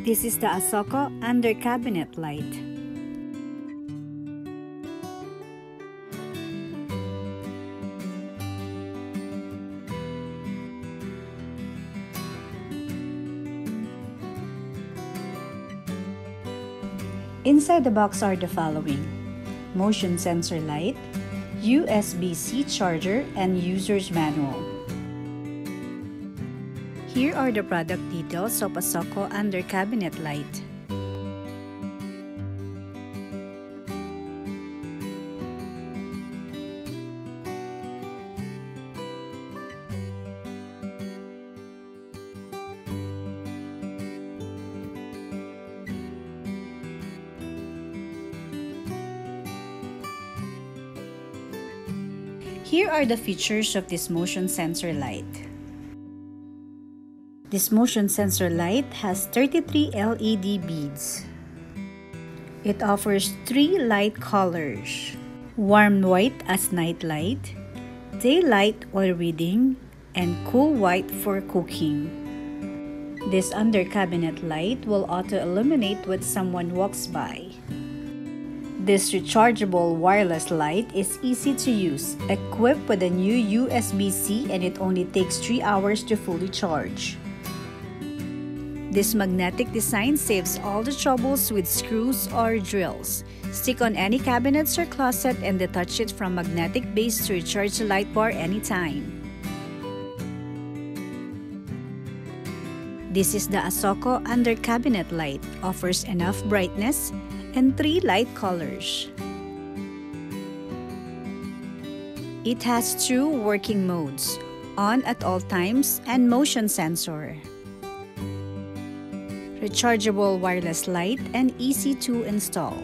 This is the ASOKO under cabinet light. Inside the box are the following: motion sensor light, USB-C charger, and user's manual. Here are the product details of ASOKO under cabinet light. Here are the features of this motion sensor light. This motion sensor light has 33 LED beads. It offers 3 light colors: warm white as night light, daylight while reading, and cool white for cooking. This under cabinet light will auto illuminate when someone walks by. This rechargeable wireless light is easy to use, equipped with a new USB-C, and it only takes 3 hours to fully charge. This magnetic design saves all the troubles with screws or drills. Stick on any cabinets or closet and detach it from magnetic base to recharge the light bar anytime. This is the ASOKO under cabinet light. Offers enough brightness and 3 light colors. It has 2 working modes: on at all times and motion sensor. Rechargeable wireless light and easy to install.